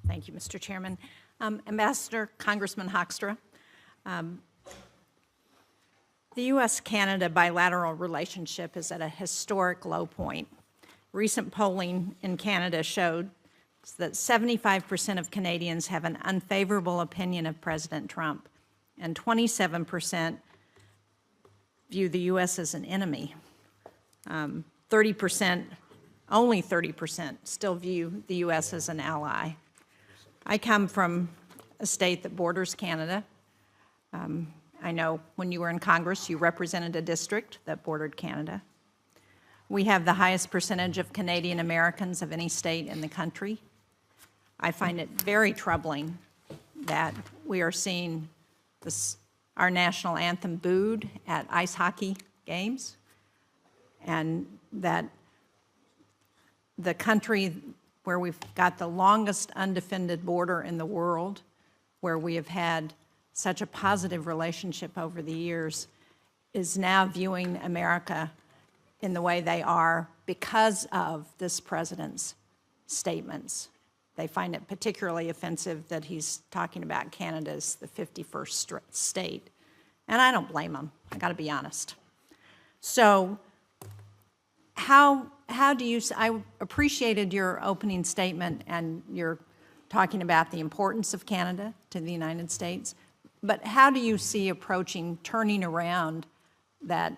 Thank you, Mr. Chairman. Ambassador, Congressman Hoekstra, the U.S.-Canada bilateral relationship is at a historic low point. Recent polling in Canada showed that 75% of Canadians have an unfavorable opinion of President Trump, and 27% view the U.S. as an enemy. 30%, only 30% still view the U.S. as an ally. I come from a state that borders Canada. I know when you were in Congress, you represented a district that bordered Canada. We have the highest percentage of Canadian Americans of any state in the country. I find it very troubling that we are seeing our national anthem booed at ice hockey games, and that the country where we've got the longest undefended border in the world, where we have had such a positive relationship over the years, is now viewing America in the way they are because of this president's statements. They find it particularly offensive that he's talking about Canada as the 51st state. And I don't blame him, I gotta be honest. So how do you, I appreciated your opening statement and your talking about the importance of Canada to the United States, but how do you see approaching turning around that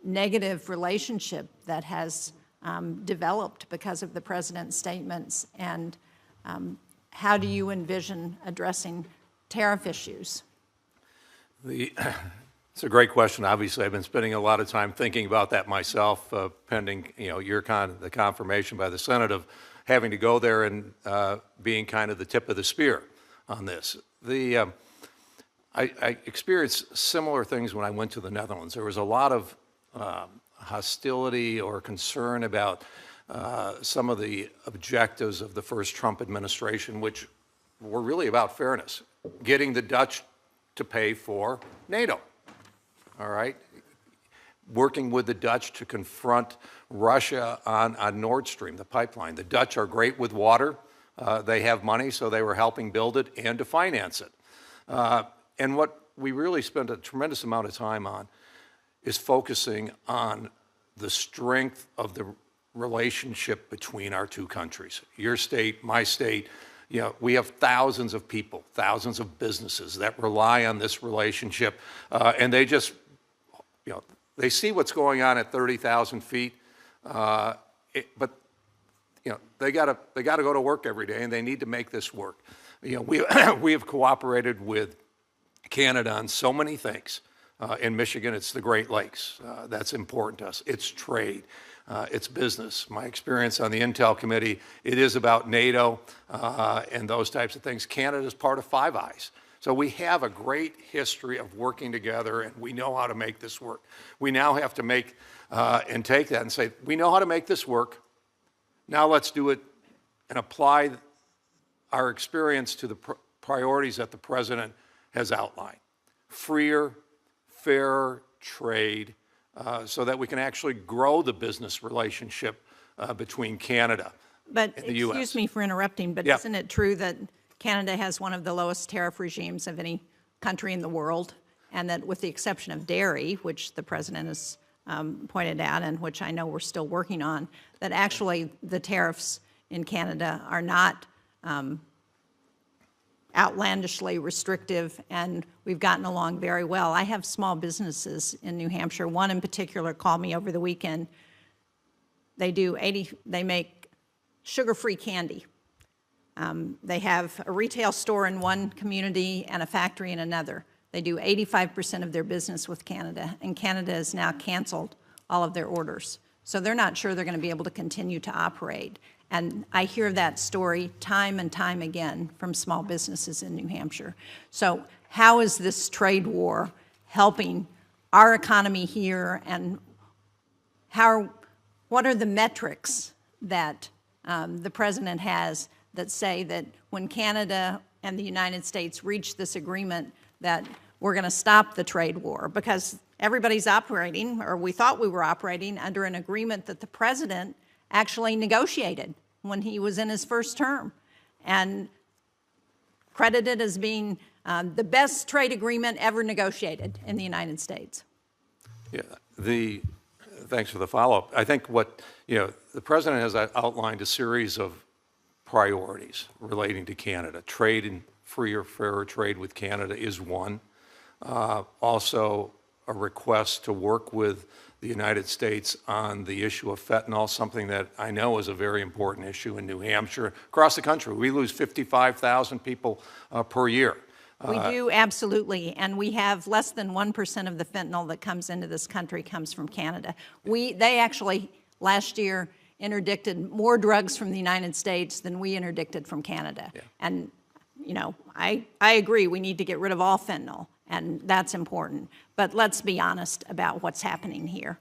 negative relationship that has developed because of the president's statements, and how do you envision addressing tariff issues? It's a great question. Obviously, I've been spending a lot of time thinking about that myself, pending the confirmation by the Senate of having to go there and being kind of the tip of the spear on this. I experienced similar things when I went to the Netherlands. There was a lot of hostility or concern about some of the objectives of the first Trump administration, which were really about fairness, getting the Dutch to pay for NATO, all right? Working with the Dutch to confront Russia on Nord Stream, the pipeline. The Dutch are great with water. They have money, so they were helping build it and to finance it. And what we really spent a tremendous amount of time on is focusing on the strength of the relationship between our two countries. Your state, my state, we have thousands of people, thousands of businesses that rely on this relationship, and they just, they see what's going on at 30,000 feet, but they gotta go to work every day, and they need to make this work. We have cooperated with Canada on so many things. In Michigan, it's the Great Lakes. That's important to us. It's trade. It's business. My experience on the Intel Committee, it is about NATO and those types of things. Canada is part of Five Eyes. So we have a great history of working together, and we know how to make this work. We now have to make and take that and say, we know how to make this work. Now let's do it and apply our experience to the priorities that the President has outlined. Freer, fairer trade, so that we can actually grow the business relationship between Canada and the U.S. Excuse me for interrupting, but isn't it true that Canada has one of the lowest tariff regimes of any country in the world, and that with the exception of dairy, which the President has pointed out and which I know we're still working on, that actually the tariffs in Canada are not outlandishly restrictive, and we've gotten along very well. I have small businesses in New Hampshire. One in particular called me over the weekend. They make sugar-free candy. They have a retail store in one community and a factory in another. They do 85% of their business with Canada, and Canada has now canceled all of their orders. So they're not sure they're going to be able to continue to operate. And I hear that story time and time again from small businesses in New Hampshire. So how is this trade war helping our economy here, and what are the metrics that the President has that say that when Canada and the United States reach this agreement that we're going to stop the trade war? Because everybody's operating, or we thought we were operating, under an agreement that the President actually negotiated when he was in his first term. and credited as being the best trade agreement ever negotiated in the United States. Yeah, thanks for the follow-up. I think the president has outlined a series of priorities relating to Canada. Trade and freer, fairer trade with Canada is one. Also, a request to work with the United States on the issue of fentanyl, something that I know is a very important issue in New Hampshire. Across the country, we lose 55,000 people per year. We do, absolutely, and we have less than 1% of the fentanyl that comes into this country comes from Canada. They actually, last year, interdicted more drugs from the United States than we interdicted from Canada. Yeah. And, I agree, we need to get rid of all fentanyl, and that's important. But let's be honest about what's happening here.